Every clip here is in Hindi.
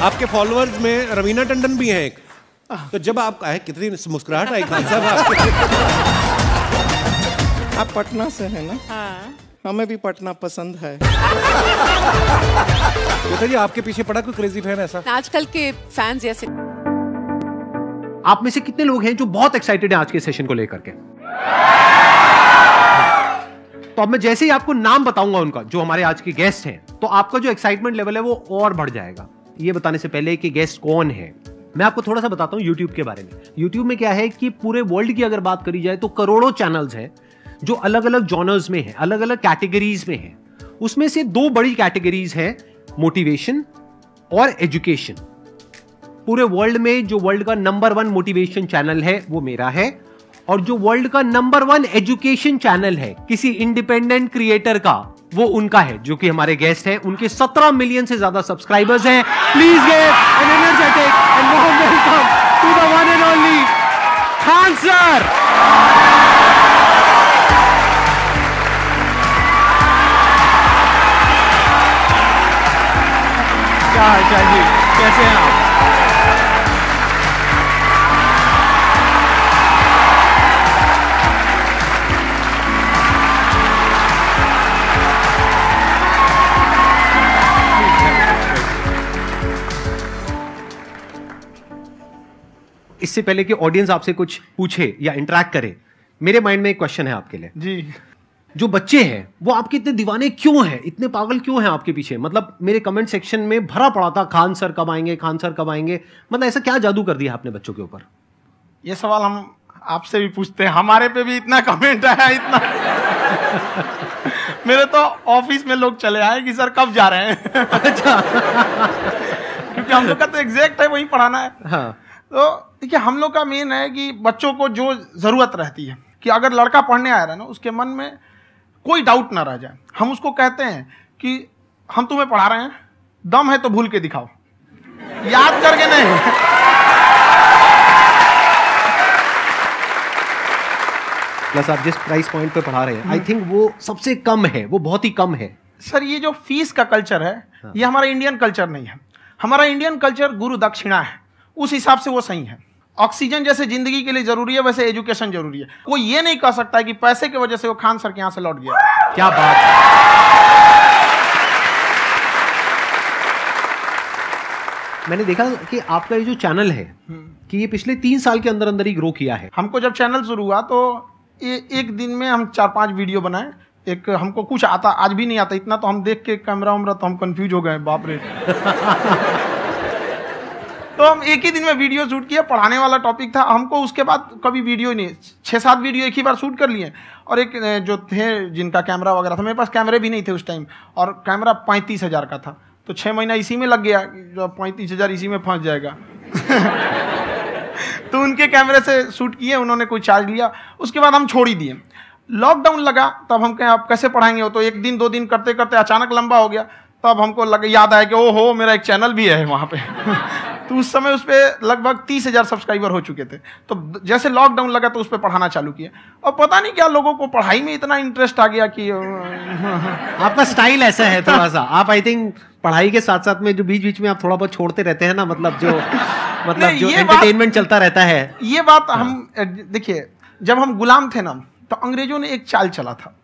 आपके फॉलोअर्स में रवीना टंडन भी हैं एक, तो जब आप आए कितनी मुस्कुराहट आई खान साहब आपके। आप पटना से हैं ना? हाँ। हमें भी पटना पसंद है। बताइए आपके पीछे पड़ा कोई क्रेजी फैन ऐसा? आजकल के फैंस जैसे। आप में से कितने लोग हैं जो बहुत एक्साइटेड हैं आज के सेशन को लेकर के? तो अब मैं जैसे ही आपको नाम बताऊंगा उनका, जो हमारे आज के गेस्ट हैं, तो आपका जो एक्साइटमेंट लेवल है वो और बढ़ जाएगा। ये बताने से पहले कि गेस्ट कौन है, मैं आपको थोड़ा सा बताता हूं YouTube के बारे में। YouTube में क्या है कि पूरे वर्ल्ड की अगर बात करी जाए तो करोड़ों चैनल्स हैं जो अलग अलग जॉनर्स में हैं, अलग अलग कैटेगरीज में हैं। उसमें से दो बड़ी कैटेगरीज हैं, मोटिवेशन और एजुकेशन। पूरे वर्ल्ड में जो वर्ल्ड का नंबर 1 मोटिवेशन चैनल है वो मेरा है, और जो वर्ल्ड का नंबर 1 एजुकेशन चैनल है किसी इंडिपेंडेंट क्रिएटर का, वो उनका है, जो कि हमारे गेस्ट हैं। उनके 17 मिलियन से ज्यादा सब्सक्राइबर्स हैं। Please give an energetic and warm welcome to the one and only Khan sir. क्या हाल चाल जी, कैसे हैं आप? इससे पहले कि ऑडियंस आपसे कुछ पूछे या इंटरेक्ट करे, मेरे माइंड में एक क्वेश्चन है आपके लिए जी। जो बच्चे हैं वो आपके इतने दीवाने क्यों हैं, इतने पागल क्यों हैं आपके पीछे? मतलब मेरे कमेंट सेक्शन में भरा पड़ा था, खान सर कब आएंगे, खान सर कब आएंगे। मतलब ऐसा क्या जादू कर दिया आपने बच्चों के ऊपर? ये सवाल हम आपसे भी पूछते हैं, हमारे पे भी इतना कमेंट आया, इतना मेरे तो ऑफिस में लोग चले आए कि सर कब जा रहे हैं। अच्छा। क्योंकि हम लोग का तो एग्जैक्ट है, वही पढ़ाना है। हाँ। तो देखिए, हम लोग का मेन है कि बच्चों को जो जरूरत रहती है कि अगर लड़का पढ़ने आया रहा ना, उसके मन में कोई डाउट ना रह जाए। हम उसको कहते हैं कि हम तुम्हें पढ़ा रहे हैं, दम है तो भूल के दिखाओ, याद करके नहीं। प्लस आप जिस प्राइस पॉइंट पे पढ़ा रहे हैं, आई थिंक वो सबसे कम है, वो बहुत ही कम है। सर, ये जो फीस का कल्चर है, ये हमारा इंडियन कल्चर नहीं है। हमारा इंडियन कल्चर गुरु दक्षिणा है, उस हिसाब से वो सही है। ऑक्सीजन जैसे जिंदगी के लिए जरूरी है, वैसे एजुकेशन जरूरी है। कोई ये नहीं कह सकता है कि पैसे की वजह से वो खान सर के यहाँ से लौट गया। क्या बात है। मैंने देखा कि आपका ये जो चैनल है कि ये पिछले 3 साल के अंदर अंदर ही ग्रो किया है। हमको जब चैनल शुरू हुआ तो एक दिन में हम 4-5 वीडियो बनाए। एक हमको कुछ आता, आज भी नहीं आता इतना, तो हम देख के कैमरा उमरा तो हम कंफ्यूज हो गए, बाप रे। तो हम एक ही दिन में वीडियो शूट किया, पढ़ाने वाला टॉपिक था हमको। उसके बाद कभी वीडियो नहीं, 6-7 वीडियो एक ही बार शूट कर लिए। और एक जो थे जिनका कैमरा वगैरह था, मेरे पास कैमरे भी नहीं थे उस टाइम, और कैमरा 35,000 का था। तो 6 महीना इसी में लग गया, जो 35,000 इसी में फंस जाएगा। तो उनके कैमरे से शूट किए, उन्होंने कोई चार्ज लिया, उसके बाद हम छोड़ ही दिए। लॉकडाउन लगा, तब हम कहें आप कैसे पढ़ाएंगे हो, तो 1 दिन 2 दिन करते करते अचानक लंबा हो गया। तब हमको याद आया कि ओहो, मेरा एक चैनल भी है वहाँ पे। तो उस समय उस पर लगभग 30,000 सब्सक्राइबर हो चुके थे। तो जैसे लॉकडाउन लगा तो उस पर पढ़ाना चालू किया, और पता नहीं क्या लोगों को पढ़ाई में इतना इंटरेस्ट आ गया कि आपका स्टाइल ऐसा है थोड़ा सा, आप आई थिंक पढ़ाई के साथ साथ में जो बीच बीच में आप थोड़ा बहुत छोड़ते रहते हैं ना, मतलब जो एंटरटेनमेंट चलता रहता है। ये बात हम देखिए, जब हम गुलाम थे ना, तो अंग्रेजों ने एक चाल चला था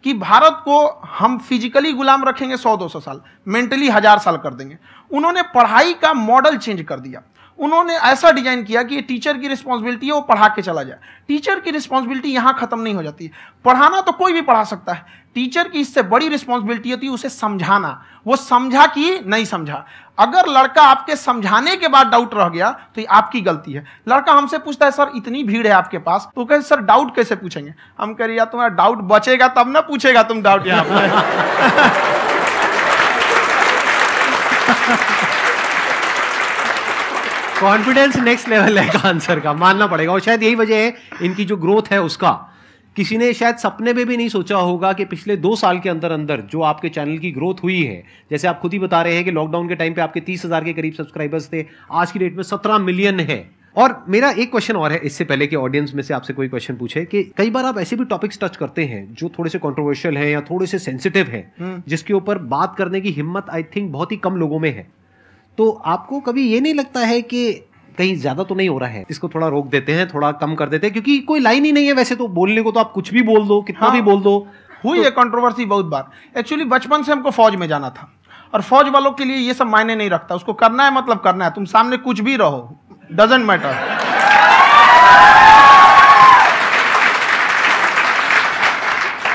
कि भारत को हम फिजिकली गुलाम रखेंगे 100-200 साल, मेंटली 1000 साल कर देंगे। उन्होंने पढ़ाई का मॉडल चेंज कर दिया। उन्होंने ऐसा डिजाइन किया कि ये टीचर की रिस्पॉन्सिबिलिटी है, वो पढ़ा के चला जाए। टीचर की रिस्पॉन्सिबिलिटी यहाँ खत्म नहीं हो जाती है। पढ़ाना तो कोई भी पढ़ा सकता है, टीचर की इससे बड़ी रिस्पॉन्सिबिलिटी होती है उसे समझाना। वो समझा कि नहीं समझा। अगर लड़का आपके समझाने के बाद डाउट रह गया तो ये आपकी गलती है। लड़का हमसे पूछता है, सर इतनी भीड़ है आपके पास, तो कहे सर डाउट कैसे पूछेंगे? हम कह रहे यार, तुम्हारा डाउट बचेगा तब ना पूछेगा तुम डाउट यहाँ पे। कॉन्फिडेंस नेक्स्ट लेवल है खान सर का, मानना पड़ेगा। और शायद यही वजह है इनकी जो ग्रोथ है उसका। किसी ने शायद सपने में भी नहीं सोचा होगा कि पिछले 2 साल के अंदर अंदर जो आपके चैनल की ग्रोथ हुई है, जैसे आप खुद ही बता रहे हैं कि लॉकडाउन के टाइम पे आपके 30,000 के करीब सब्सक्राइबर्स थे, आज की डेट में 17 मिलियन है। और मेरा एक क्वेश्चन और है, इससे पहले कि ऑडियंस में से आपसे कोई क्वेश्चन पूछे, कि कई बार आप ऐसे भी टॉपिक्स टच करते हैं जो थोड़े से कंट्रोवर्शियल हैं या थोड़े से सेंसिटिव हैं, जिसके ऊपर बात करने की हिम्मत आई थिंक बहुत ही कम लोगों में है। तो आपको कभी ये नहीं लगता है कि कहीं ज्यादा तो नहीं हो रहा है, इसको थोड़ा रोक देते हैं, थोड़ा कम कर देते हैं, क्योंकि कोई लाइन ही नहीं है वैसे तो बोलने को, तो आप कुछ भी बोल दो, कितना भी बोल दो। हुई है कंट्रोवर्सी बहुत बार। एक्चुअली बचपन से हमको फौज में जाना था, और फौज वालों के लिए ये सब मायने नहीं रखता, उसको करना है मतलब करना है, तुम सामने कुछ भी रहो, डजंट मैटर।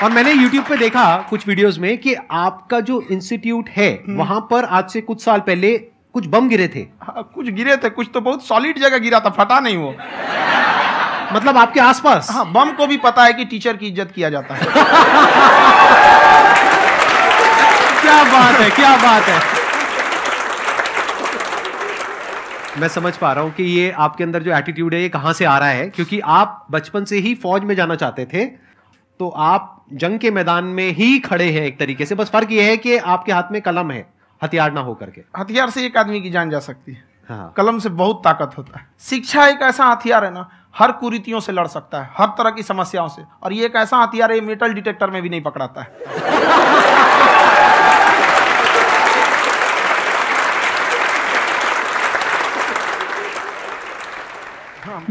और मैंने YouTube पे देखा कुछ वीडियोस में कि आपका जो इंस्टीट्यूट है वहां पर आज से कुछ साल पहले कुछ बम गिरे थे। हाँ, कुछ गिरे थे, कुछ तो बहुत सॉलिड जगह गिरा था, फटा नहीं वो। मतलब आपके आसपास? हाँ, बम को भी पता है कि टीचर की इज्जत किया जाता है। क्या बात है, क्या बात है। मैं समझ पा रहा हूं कि ये आपके अंदर जो एटीट्यूड है ये कहां से आ रहा है, क्योंकि आप बचपन से ही फौज में जाना चाहते थे, तो आप जंग के मैदान में ही खड़े हैं एक तरीके से। बस फर्क ये है कि आपके हाथ में कलम है, हथियार ना हो करके। हथियार से एक आदमी की जान जा सकती है, हाँ। कलम से बहुत ताकत होता है। शिक्षा एक ऐसा हथियार है ना, हर कुरीतियों से लड़ सकता है, हर तरह की समस्याओं से। और ये एक ऐसा हथियार है, मेटल डिटेक्टर में भी नहीं पकड़ाता है।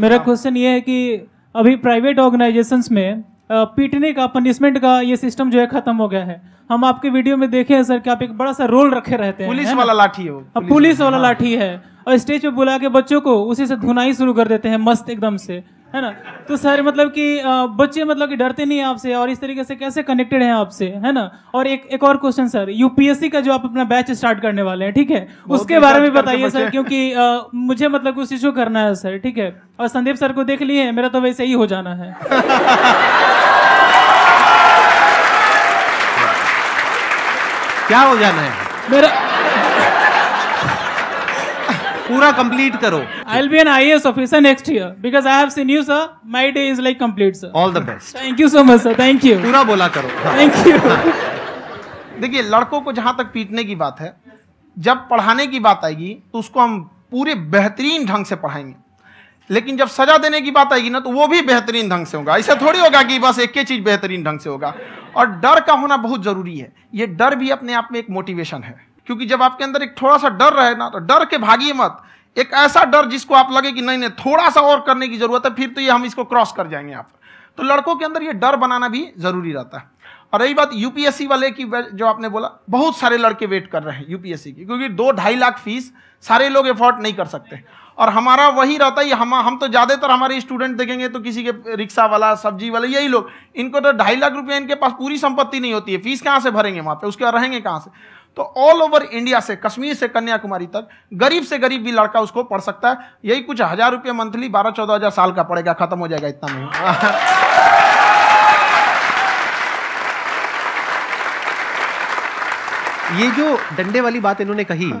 मेरा क्वेश्चन ये है कि अभी प्राइवेट ऑर्गेनाइजेशंस में पीटने का, पनिशमेंट का ये सिस्टम जो है खत्म हो गया है। हम आपके वीडियो में देखे हैं सर कि आप एक बड़ा सा रोल रखे रहते हैं, पुलिस वाला लाठी है वो, पुलिस वाला लाठी है, और स्टेज पे बुला के बच्चों को उसी से धुनाई शुरू कर देते हैं मस्त एकदम से, है ना। तो सर मतलब कि बच्चे मतलब कि डरते नहीं है आपसे, और इस तरीके से कैसे कनेक्टेड हैं आपसे, है ना। और एक और क्वेश्चन सर, यूपीएससी का जो आप अपना बैच स्टार्ट करने वाले हैं, ठीक है, उसके बारे में बताइए सर, क्योंकि मुझे मतलब उस चीज को करना है सर, ठीक है। और संदीप सर को देख लिए, मेरा तो वैसे ही हो जाना है। क्या हो जाना है मेरा? पूरा कंप्लीट करो। I'll be an IAS officer next year because I have seen you, sir. My day is like complete, sir. All the best. Thank you so much, sir. Thank you. पूरा बोला करो। Thank you. देखिए, लड़कों को जहां तक पीटने की बात है, जब पढ़ाने की बात आएगी तो उसको हम पूरे बेहतरीन ढंग से पढ़ाएंगे, लेकिन जब सजा देने की बात आएगी ना, तो वो भी बेहतरीन ढंग से होगा। ऐसा थोड़ी होगा कि बस एक ही चीज बेहतरीन ढंग से होगा। और डर का होना बहुत जरूरी है। ये डर भी अपने आप में एक मोटिवेशन है, क्योंकि जब आपके अंदर एक थोड़ा सा डर रहे ना, तो डर के भागिए मत। एक ऐसा डर जिसको आप लगे कि नहीं नहीं थोड़ा सा और करने की जरूरत है, फिर तो ये हम इसको क्रॉस कर जाएंगे यहाँ पर। तो लड़कों के अंदर ये डर बनाना भी जरूरी रहता है। और रही बात यूपीएससी वाले की, जो आपने बोला, बहुत सारे लड़के वेट कर रहे हैं यूपीएससी की, क्योंकि 2-2.5 लाख फीस सारे लोग एफोर्ड नहीं कर सकते। और हमारा वही रहता है, हम तो ज्यादातर हमारे स्टूडेंट देखेंगे तो किसी के रिक्शा वाला, सब्जी वाला, यही लोग, इनको तो 2.5 लाख रुपया, इनके पास पूरी संपत्ति नहीं होती है, फीस कहाँ से भरेंगे वहां पे, उसके बाद रहेंगे कहाँ से। तो ऑल ओवर इंडिया से, कश्मीर से कन्याकुमारी तक, गरीब से गरीब भी लड़का उसको पढ़ सकता है। यही कुछ 1000 रुपये मंथली, 12-14 हजार साल का पड़ेगा, खत्म हो जाएगा, इतना नहीं। ये जो डंडे वाली बात इन्होंने कही,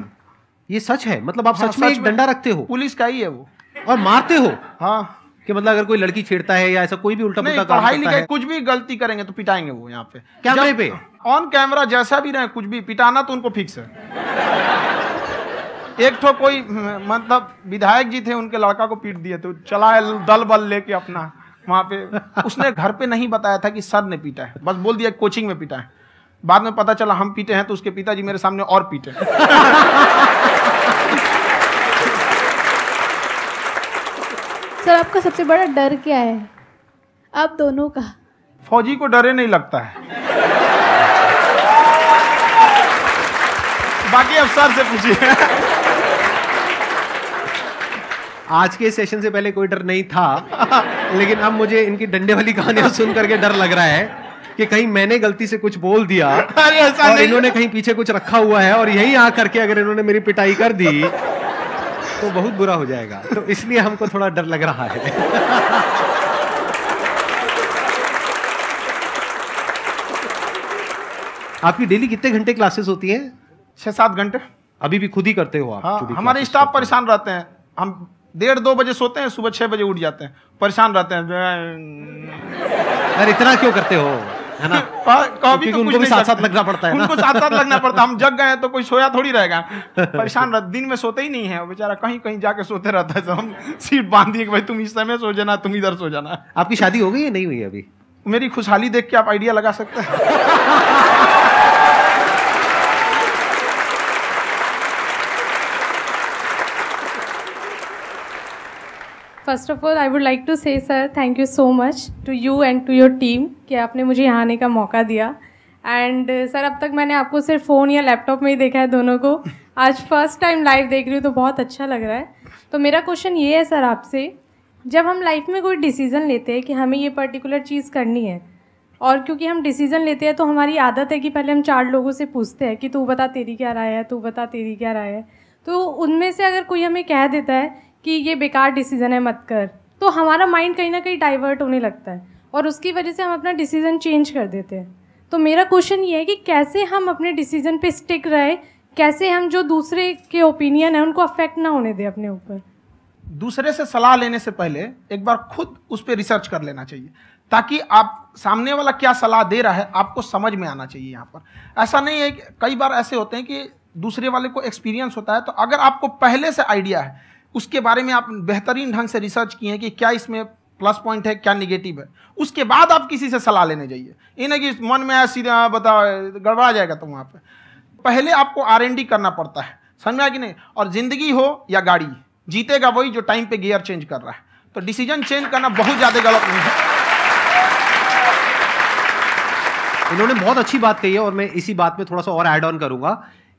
ये सच है? मतलब आप सच में एक डंडा रखते हो? पुलिस का ही है वो। और मारते हो? हाँ, कि मतलब अगर कोई लड़की छेड़ता है या ऐसा कोई भी उल्टा पुल्टा काम पढ़ाई करता लिखाई है, कुछ भी गलती करेंगे तो पिटाएंगे वो यहाँ पे, कैमरे पे, ऑन कैमरा, जैसा भी रहे, कुछ भी पिटाना तो उनको फिक्स है। एक तो कोई मतलब विधायक जी थे, उनके लड़का को पीट दिए, तो चला दल बल लेके अपना वहां पे। उसने घर पे नहीं बताया था कि सर ने पीटा है, बस बोल दिया कोचिंग में पीटा है। बाद में पता चला हम पीटे हैं, तो उसके पिताजी मेरे सामने और पीटे। सर, आपका सबसे बड़ा डर क्या है, आप दोनों का? फौजी को डरे नहीं लगता है, बाकी अब सर से पूछिए। आज के सेशन से पहले कोई डर नहीं था, लेकिन अब मुझे इनकी डंडे वाली कहानियां सुन करके डर लग रहा है कि कहीं मैंने गलती से कुछ बोल दिया और इन्होंने कहीं पीछे कुछ रखा हुआ है, और यही आ करके अगर इन्होंने मेरी पिटाई कर दी तो बहुत बुरा हो जाएगा। तो इसलिए हमको थोड़ा डर लग रहा है। आपकी डेली कितने घंटे क्लासेस होती हैं? 6-7 घंटे। अभी भी खुद ही करते हो आप? हाँ, हमारे स्टाफ परेशान रहते हैं। हम 1:30-2 बजे सोते हैं, सुबह 6 बजे उठ जाते हैं, परेशान रहते हैं। अरे इतना क्यों करते हो? है ना? कभी क्योंकि तो उनको कुछ भी नहीं साथ साथ सकते। लगना पड़ता है ना। उनको साथ साथ लगना पड़ता है। हम जग गए हैं तो कोई सोया थोड़ी रहेगा, परेशान रह, दिन में सोते ही नहीं है बेचारा, कहीं कहीं जाके सोते रहता है। तो हम सीट बांध दिए कि भाई तुम इस समय सो जाना, तुम इधर सो जाना। आपकी शादी हो गई है नहीं हुई है अभी? मेरी खुशहाली देख के आप आइडिया लगा सकते हैं। First of all I would like to say sir thank you so much to you and to your team कि आपने मुझे यहाँ आने का मौका दिया। एंड सर अब तक मैंने आपको सिर्फ फ़ोन या लैपटॉप में ही देखा है दोनों को, आज फर्स्ट टाइम लाइव देख रही हूँ तो बहुत अच्छा लग रहा है। तो मेरा क्वेश्चन ये है सर आपसे, जब हम लाइफ में कोई डिसीज़न लेते हैं कि हमें ये पर्टिकुलर चीज़ करनी है, और क्योंकि हम डिसीज़न लेते हैं तो हमारी आदत है कि पहले हम 4 लोगों से पूछते हैं कि तू बता तेरी क्या राय है, तू बता तेरी क्या राय है। तो उनमें से अगर कोई हमें कह देता है कि ये बेकार डिसीज़न है मत कर, तो हमारा माइंड कहीं ना कहीं डाइवर्ट होने लगता है और उसकी वजह से हम अपना डिसीज़न चेंज कर देते हैं। तो मेरा क्वेश्चन ये है कि कैसे हम अपने डिसीज़न पे स्टिक रहे, कैसे हम जो दूसरे के ओपिनियन है उनको अफेक्ट ना होने दें अपने ऊपर। दूसरे से सलाह लेने से पहले एक बार खुद उस पर रिसर्च कर लेना चाहिए, ताकि आप सामने वाला क्या सलाह दे रहा है आपको समझ में आना चाहिए। यहाँ पर ऐसा नहीं है कि कई बार ऐसे होते हैं कि दूसरे वाले को एक्सपीरियंस होता है, तो अगर आपको पहले से आइडिया है, उसके बारे में आप बेहतरीन ढंग से रिसर्च किए हैं कि क्या इसमें प्लस पॉइंट है क्या निगेटिव है, उसके बाद आप किसी से सलाह लेने जाइए। ये नहीं कि मन में आया सीधा बताओ, गड़बड़ा जाएगा। तो वहाँ पे पहले आपको R&D करना पड़ता है, समझ में आया कि नहीं? और ज़िंदगी हो या गाड़ी, जीतेगा वही जो टाइम पे गियर चेंज कर रहा है। तो डिसीजन चेंज करना बहुत ज़्यादा गलत नहीं है। इन्होंने बहुत अच्छी बात कही है और मैं इसी बात में थोड़ा सा और ऐड ऑन करूंगा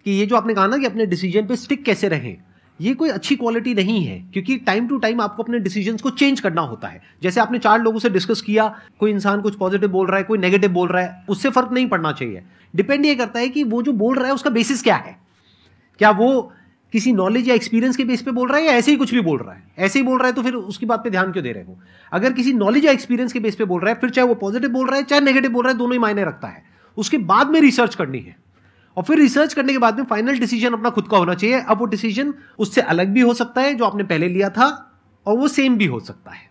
कि ये जो आपने कहा ना कि अपने डिसीजन पे स्टिक कैसे रहें, ये कोई अच्छी क्वालिटी नहीं है, क्योंकि टाइम टू टाइम आपको अपने डिसीजंस को चेंज करना होता है। जैसे आपने 4 लोगों से डिस्कस किया, कोई इंसान कुछ पॉजिटिव बोल रहा है, कोई नेगेटिव बोल रहा है, उससे फर्क नहीं पड़ना चाहिए। डिपेंड ये करता है कि वो जो बोल रहा है उसका बेसिस क्या है। क्या वो किसी नॉलेज या एक्सपीरियंस के बेस पे बोल रहा है या ऐसे ही कुछ भी बोल रहा है? ऐसे ही बोल रहा है तो फिर उसकी बात पे ध्यान क्यों दे रहे हो? अगर किसी नॉलेज या एक्सपीरियंस के बेस पे बोल रहा है, फिर चाहे वो पॉजिटिव बोल रहा है चाहे नेगेटिव बोल रहा है, दोनों ही मायने रखता है। उसके बाद में रिसर्च करनी है और फिर रिसर्च करने के बाद में फाइनल डिसीजन अपना खुद का होना चाहिए। अब वो डिसीजन उससे अलग भी हो सकता है जो आपने पहले लिया था, और वो सेम भी हो सकता है।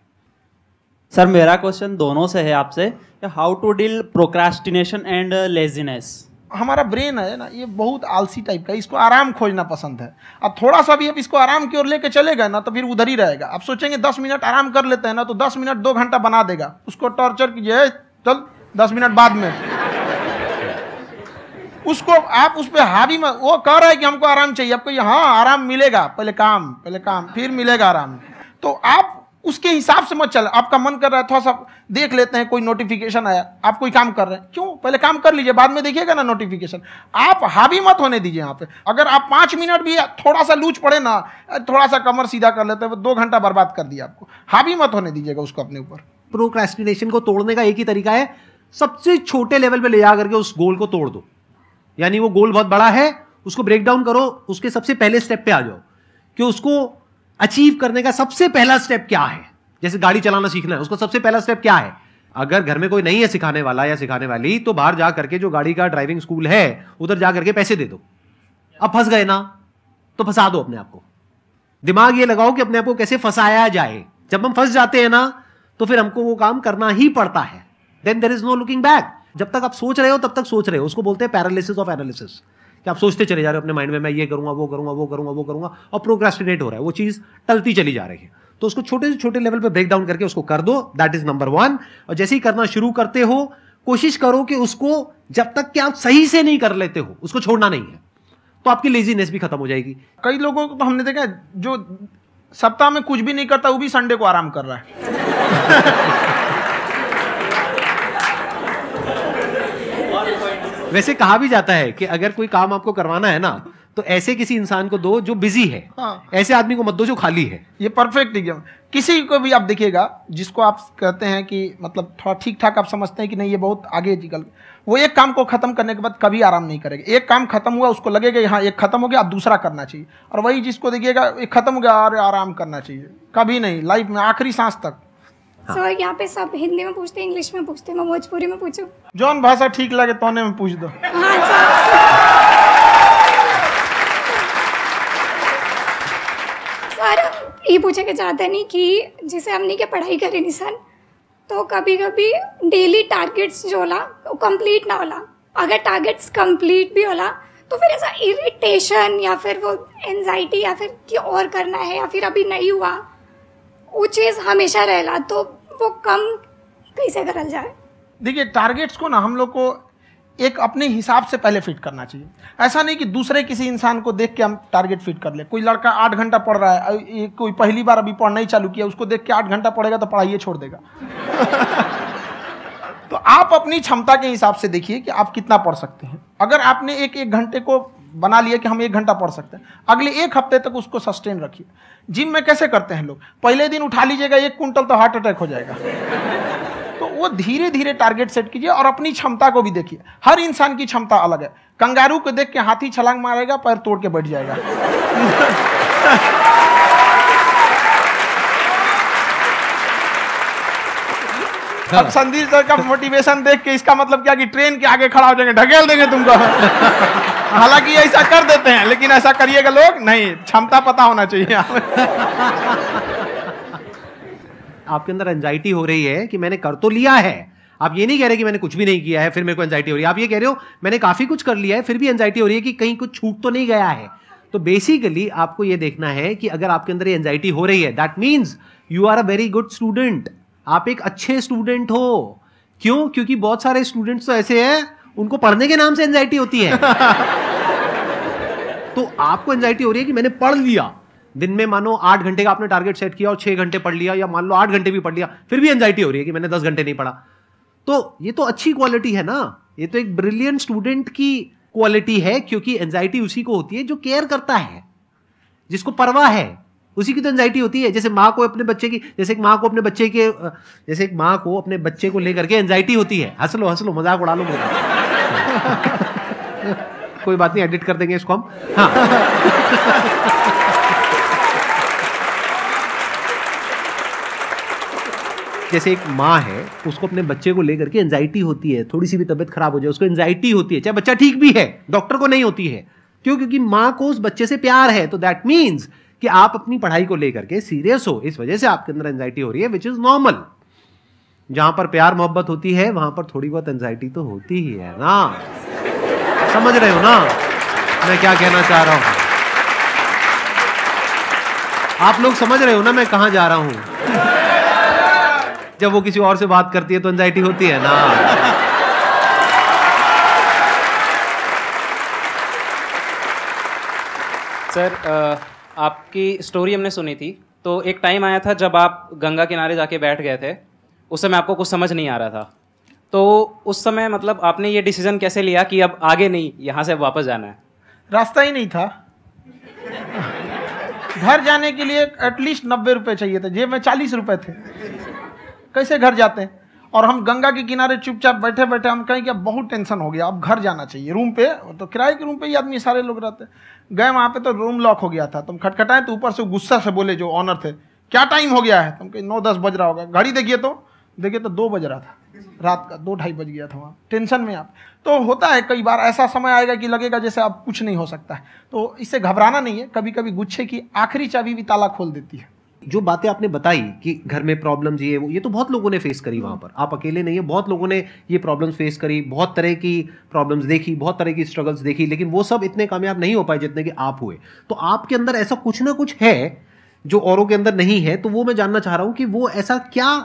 सर मेरा क्वेश्चन दोनों से है आपसे, how to deal procrastination and laziness. हमारा ब्रेन है ना, ये बहुत आलसी टाइप का, इसको आराम खोजना पसंद है। अब थोड़ा सा भी अब इसको आराम की ओर लेके चले गए ना तो फिर उधर ही रहेगा। आप सोचेंगे 10 मिनट आराम कर लेते हैं ना, तो 10 मिनट 2 घंटा बना देगा। उसको टॉर्चर कीजिए, चल 10 मिनट बाद में। उसको आप उस पर हावी मत, वो कह रहा है कि हमको आराम चाहिए, आपको हाँ आराम मिलेगा, पहले काम फिर मिलेगा आराम। तो आप उसके हिसाब से मत चल। आपका मन कर रहा है थोड़ा सा देख लेते हैं, कोई नोटिफिकेशन आया, आप कोई काम कर रहे हैं, क्यों पहले काम कर लीजिए, बाद में देखिएगा ना नोटिफिकेशन। आप हावी मत होने दीजिए यहाँ पे। अगर आप 5 मिनट भी थोड़ा सा लूज पड़े ना, थोड़ा सा कमर सीधा कर लेते हैं, 2 घंटा बर्बाद कर दिया आपको। हावी मत होने दीजिएगा उसको अपने ऊपर। प्रोक्रेस्टिनेशन को तोड़ने का एक ही तरीका है, सबसे छोटे लेवल पे ले जा करके उस गोल को तोड़ दो। यानी वो गोल बहुत बड़ा है, उसको ब्रेक डाउन करो, उसके सबसे पहले स्टेप पे आ जाओ कि उसको अचीव करने का सबसे पहला स्टेप क्या है। जैसे गाड़ी चलाना सीखना है, उसका सबसे पहला स्टेप क्या है। अगर घर में कोई नहीं है सिखाने वाला या सिखाने वाली, तो बाहर जा करके जो गाड़ी का ड्राइविंग स्कूल है उधर जा करके पैसे दे दो। अब फंस गए ना तो फंसा दो अपने आप को। दिमाग ये लगाओ कि अपने आप को कैसे फंसाया जाए। जब हम फंस जाते हैं ना तो फिर हमको वो काम करना ही पड़ता है। Then there is no looking back. जब तक आप सोच रहे हो तब तक सोच रहे हो, उसको बोलते हैं पैरालिसिस ऑफ एनालिसिस, कि आप सोचते चले जा रहे हो अपने माइंड में, मैं ये करूंगा वो करूंगा वो करूंगा वो करूंगा, और प्रोक्रेस्टिनेट हो रहा है, वो चीज टलती चली जा रही है। तो उसको छोटे से छोटे लेवल पे ब्रेक डाउन करके उसको कर दो, दैट इज नंबर 1। और जैसे ही करना शुरू करते हो, कोशिश करो कि उसको जब तक कि आप सही से नहीं कर लेते हो उसको छोड़ना नहीं है, तो आपकी लेजीनेस भी खत्म हो जाएगी। कई लोगों को तो हमने देखा जो सप्ताह में कुछ भी नहीं करता, वो भी संडे को आराम कर रहा है। वैसे कहा भी जाता है कि अगर कोई काम आपको करवाना है ना तो ऐसे किसी इंसान को दो जो बिजी है। हाँ। ऐसे आदमी को मत दो जो खाली है। ये परफेक्ट एग्जाम। किसी को भी आप देखिएगा जिसको आप कहते हैं कि मतलब थोड़ा ठीक ठाक आप समझते हैं कि नहीं ये बहुत आगे निकल, वो एक काम को खत्म करने के बाद कभी आराम नहीं करेगा। एक काम खत्म हुआ उसको लगेगा हाँ एक खत्म हो गया, अब दूसरा करना चाहिए। और वही जिसको देखिएगा एक खत्म हो गया और आराम करना चाहिए, कभी नहीं, लाइफ में आखिरी सांस तक। सर यहाँ पे सब हिंदी में पूछते हैं, इंग्लिश में पूछते हैं, मैं भोजपुरी में पूछूं? जौन भाषा ठीक लगे तोने में पूछ दो। हाँ सर। सर ये पूछे के चाहते नहीं कि जैसे हमने क्या पढ़ाई करी निशान, तो कभी कभी डेली टारगेट्स जो होला वो कंप्लीट ना होला, अगर टारगेट्स कंप्लीट भी होला तो फिर ऐसा इरिटेशन या फिर वो एंजाइटी या फिर कि और करना है या फिर अभी नहीं हुआ, वो चीज़ हमेशा रहेला, तो वो कम कैसे करल जाए? देखिए, टारगेट्स को ना हम लोग को एक अपने हिसाब से पहले फिट करना चाहिए। ऐसा नहीं कि दूसरे किसी इंसान को देख के हम टारगेट फिट कर ले। कोई लड़का 8 घंटा पढ़ रहा है, कोई पहली बार अभी पढ़ना ही चालू किया, उसको देख के 8 घंटा पढ़ेगा तो पढ़ाइए छोड़ देगा। तो आप अपनी क्षमता के हिसाब से देखिए कि आप कितना पढ़ सकते हैं। अगर आपने एक घंटे को बना लिया कि हम 1 घंटा पढ़ सकते हैं, अगले 1 हफ्ते तक उसको सस्टेन रखिए। जिम में कैसे करते हैं लोग, पहले दिन उठा लीजिएगा 1 कुंटल तो हार्ट अटैक हो जाएगा। तो वो धीरे धीरे टारगेट सेट कीजिए और अपनी क्षमता को भी देखिए। हर इंसान की क्षमता अलग है। कंगारू को देख के हाथी छलांग मारेगा, पैर तोड़ के बैठ जाएगा। अब संदीप सर का मोटिवेशन देख के इसका मतलब क्या कि ट्रेन के आगे खड़ा हो जाएंगे, ढकेल देंगे तुमको। हालांकि ऐसा कर देते हैं, लेकिन ऐसा करिएगा लोग नहीं, क्षमता पता होना चाहिए। आपके अंदर एंजाइटी हो रही है कि मैंने कर तो लिया है, आप ये नहीं कह रहे कि मैंने कुछ भी नहीं किया है फिर मेरे को एंजाइटी हो रही है, आप ये कह रहे हो मैंने काफी कुछ कर लिया है फिर भी एंजाइटी हो रही है कि कहीं कुछ छूट तो नहीं गया है। तो बेसिकली आपको ये देखना है कि अगर आपके अंदर ये एंजाइटी हो रही है, that means you are a very good student, आप एक अच्छे स्टूडेंट हो। क्यों? क्योंकि बहुत सारे स्टूडेंट्स तो ऐसे हैं उनको पढ़ने के नाम से एंजाइटी होती है। तो आपको एंजाइटी हो रही है कि मैंने पढ़ लिया, दिन में मानो 8 घंटे का आपने टारगेट सेट किया और 6 घंटे पढ़ लिया, या मान लो 8 घंटे भी पढ़ लिया, फिर भी एंजाइटी हो रही है कि मैंने 10 घंटे नहीं पढ़ा। तो ये तो अच्छी क्वालिटी है ना, ये तो एक ब्रिलियंट स्टूडेंट की क्वालिटी है, क्योंकि एंजाइटी उसी को होती है जो केयर करता है, जिसको परवाह है, उसी की तो एंजाइटी होती है। जैसे माँ को अपने बच्चे की, जैसे एक माँ को अपने बच्चे को लेकर के एंजाइटी होती है। हंस लो मजाक उड़ा लो मेरा। कोई बात नहीं, एडिट कर देंगे इसको हम। हाँ। जैसे एक माँ है, उसको अपने बच्चे को लेकर के एंजाइटी होती है, थोड़ी सी भी तबीयत खराब हो जाए उसको एंजाइटी होती है, चाहे बच्चा ठीक भी है, डॉक्टर को नहीं होती है। क्यों? क्योंकि माँ को उस बच्चे से प्यार है। तो दैट मीन्स कि आप अपनी पढ़ाई को लेकर के सीरियस हो, इस वजह से आपके अंदर एंजाइटी हो रही है, विच इज नॉर्मल। जहां पर प्यार मोहब्बत होती है वहां पर थोड़ी बहुत एंजाइटी तो होती ही है ना। समझ रहे हो ना मैं क्या कहना चाह रहा हूं? आप लोग समझ रहे हो ना मैं कहां जा रहा हूं? जब वो किसी और से बात करती है तो एंजाइटी होती है ना। सर, आपकी स्टोरी हमने सुनी थी, तो एक टाइम आया था जब आप गंगा किनारे जाके बैठ गए थे, उस समय आपको कुछ समझ नहीं आ रहा था। तो उस समय मतलब आपने ये डिसीजन कैसे लिया कि अब आगे नहीं, यहाँ से वापस जाना है? रास्ता ही नहीं था। घर जाने के लिए एटलीस्ट 90 रुपए चाहिए थे, जेब में 40 रुपए थे, कैसे घर जाते हैं? और हम गंगा के किनारे चुपचाप बैठे बैठे हम कहें कि बहुत टेंशन हो गया, अब घर जाना चाहिए। रूम पे तो किराए के रूम पे ही आदमी सारे लोग रहते। गए वहाँ पे तो रूम लॉक हो गया था। तुम खटखटाएं तो ऊपर से गुस्सा से बोले जो ऑनर थे, क्या टाइम हो गया है? तुम कहीं 9-10 बज रहा होगा। घड़ी देखिए तो 2 बज रहा था रात का, 2-2:30 बज गया था वहाँ। टेंशन में आप तो होता है, कई बार ऐसा समय आएगा कि लगेगा जैसे अब कुछ नहीं हो सकता है। तो इससे घबराना नहीं है। कभी कभी गुच्छे की आखिरी चाबी भी ताला खोल देती है। जो बातें आपने बताई कि घर में प्रॉब्लम्स ये तो बहुत लोगों ने फेस करी वहां पर, आप अकेले नहीं है, बहुत लोगों ने ये प्रॉब्लम्स फेस करी, बहुत तरह की प्रॉब्लम्स देखी, बहुत तरह की स्ट्रगल्स देखी, लेकिन वो सब इतने कामयाब नहीं हो पाए जितने कि आप हुए। तो आपके अंदर ऐसा कुछ ना कुछ है जो औरों के अंदर नहीं है। तो वो मैं जानना चाह रहा हूं कि वो ऐसा क्या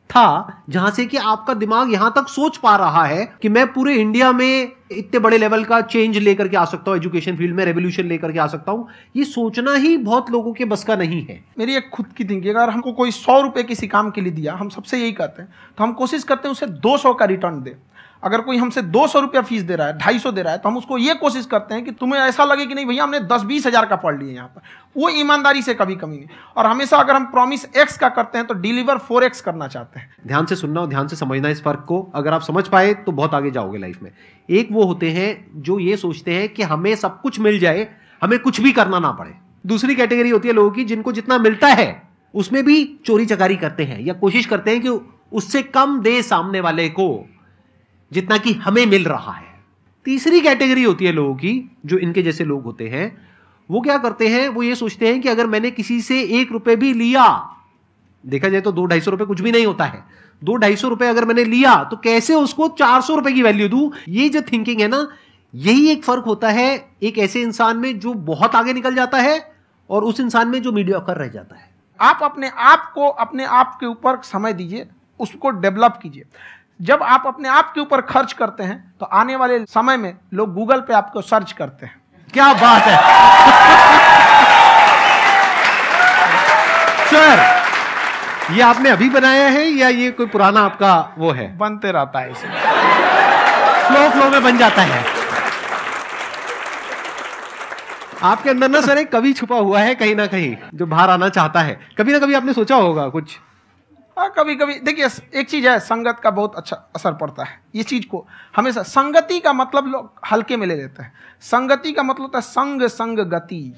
था जहां से कि आपका दिमाग यहां तक सोच पा रहा है कि मैं पूरे इंडिया में इतने बड़े लेवल का चेंज लेकर के आ सकता हूं, एजुकेशन फील्ड में रेवोल्यूशन लेकर के आ सकता हूं। ये सोचना ही बहुत लोगों के बस का नहीं है। मेरी एक खुद की थिंकिंग, अगर हमको कोई 100 रुपए किसी काम के लिए दिया, हम सबसे यही कहते हैं, तो हम कोशिश करते हैं उसे 200 का रिटर्न दे। अगर कोई हमसे 200 रुपया फीस दे रहा है, 250 दे रहा है, तो हम उसको ये कोशिश करते हैं कि तुम्हें ऐसा लगे कि नहीं भैया हमने 10-20 हज़ार का पढ़ लिया यहाँ पर। वो ईमानदारी से कभी कमी नहीं। और हमेशा अगर हम प्रॉमिस X का करते हैं तो डिलीवर 4X करना चाहते हैं। ध्यान से सुनना और ध्यान से समझना इस फर्क को। अगर आप समझ पाए तो बहुत आगे जाओगे लाइफ में। एक वो होते हैं जो ये सोचते हैं कि हमें सब कुछ मिल जाए, हमें कुछ भी करना ना पड़े। दूसरी कैटेगरी होती है लोगों की जिनको जितना मिलता है उसमें भी चोरी चकारी करते हैं या कोशिश करते हैं कि उससे कम दे सामने वाले को जितना कि हमें मिल रहा है। तीसरी कैटेगरी होती है लोगों की जो इनके जैसे लोग होते हैं। वो क्या करते हैं, वो ये सोचते हैं कि अगर मैंने किसी से 1 रुपए भी लिया देखा जाए तो 200-250 रुपए कुछ भी नहीं होता है। 200-250 रुपए अगर मैंने लिया तो कैसे उसको 400 रुपए की वैल्यू दूं, ये जो थिंकिंग है ना, यही एक फर्क होता है एक ऐसे इंसान में जो बहुत आगे निकल जाता है और उस इंसान में जो मीडियोकर रह जाता है। आप अपने आप को अपने आप के ऊपर समय दीजिए, उसको डेवलप कीजिए। जब आप अपने आप के ऊपर खर्च करते हैं तो आने वाले समय में लोग गूगल पे आपको सर्च करते हैं। क्या बात है सर, ये आपने अभी बनाया है या ये कोई पुराना आपका वो है? बनते रहता है इसे, फ्लो में बन जाता है। आपके अंदर ना सर एक कवि छुपा हुआ है कहीं ना कहीं जो बाहर आना चाहता है। कभी ना कभी आपने सोचा होगा कुछ? हाँ, कभी कभी देखिए, एक चीज है, संगत का बहुत अच्छा असर पड़ता है। ये चीज को हमेशा, संगति का मतलब लोग हल्के में ले लेते हैं। संगति का मतलब होता है संग संग गति।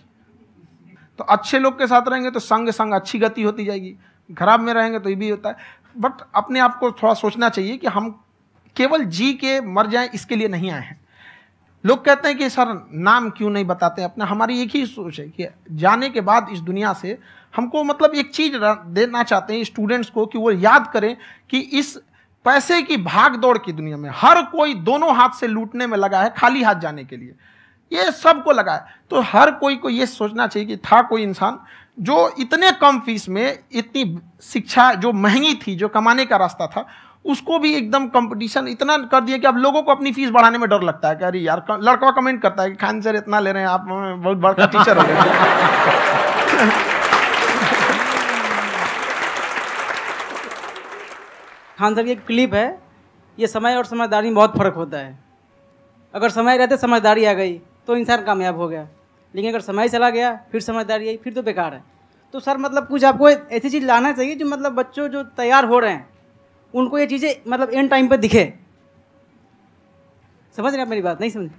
तो अच्छे लोग के साथ रहेंगे तो संग संग अच्छी गति होती जाएगी, खराब में रहेंगे तो ये भी होता है। बट अपने आप को थोड़ा सोचना चाहिए कि हम केवल जी के मर जाएं इसके लिए नहीं आए हैं। लोग कहते हैं कि सर नाम क्यों नहीं बताते अपना। हमारी एक ही सोच है कि जाने के बाद इस दुनिया से हमको मतलब एक चीज देना चाहते हैं स्टूडेंट्स को, कि वो याद करें कि इस पैसे की भाग दौड़ की दुनिया में हर कोई दोनों हाथ से लूटने में लगा है, खाली हाथ जाने के लिए ये सबको लगा है। तो हर कोई को ये सोचना चाहिए कि था कोई इंसान जो इतने कम फीस में इतनी शिक्षा जो महंगी थी, जो कमाने का रास्ता था, उसको भी एकदम कंपटीशन इतना कर दिया कि अब लोगों को अपनी फीस बढ़ाने में डर लगता है कि अरे यार, लड़का कमेंट करता है कि खान सर इतना ले रहे हैं, आप बहुत बड़ा टीचर हो गए। खान सर की एक क्लिप है, ये समय और समझदारी में बहुत फ़र्क होता है। अगर समय रहते समझदारी आ गई तो इंसान कामयाब हो गया, लेकिन अगर समय चला गया फिर समझदारी आई फिर तो बेकार है। तो सर मतलब कुछ आपको ऐसी चीज़ लाना चाहिए जो मतलब बच्चों जो तैयार हो रहे हैं उनको ये चीज़ें मतलब एंड टाइम पर दिखे। समझ रहे आप मेरी बात? नहीं समझ?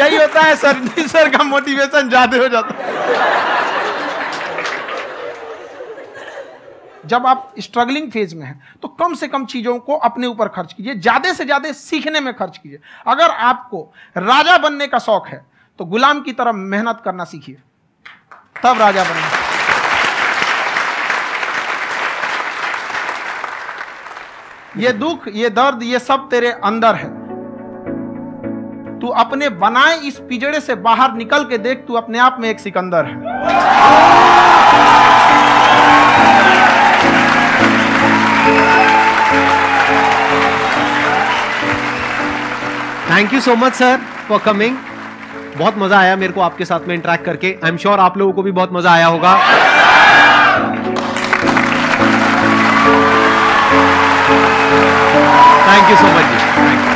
यही होता है सर का मोटिवेशन ज्यादा हो जाता है। जब आप स्ट्रगलिंग फेज में हैं तो कम से कम चीजों को अपने ऊपर खर्च कीजिए, ज्यादा से ज्यादा सीखने में खर्च कीजिए। अगर आपको राजा बनने का शौक है तो गुलाम की तरह मेहनत करना सीखिए, तब राजा बनना। ये दुख, ये दर्द, ये सब तेरे अंदर है। तू अपने बनाए इस पिंजड़े से बाहर निकल के देख, तू अपने आप में एक सिकंदर है। Thank you so much sir for coming. बहुत मजा आया मेरे को आपके साथ में इंटरेक्ट करके। आई एम श्योर आप लोगों को भी बहुत मजा आया होगा। Thank you so much ji.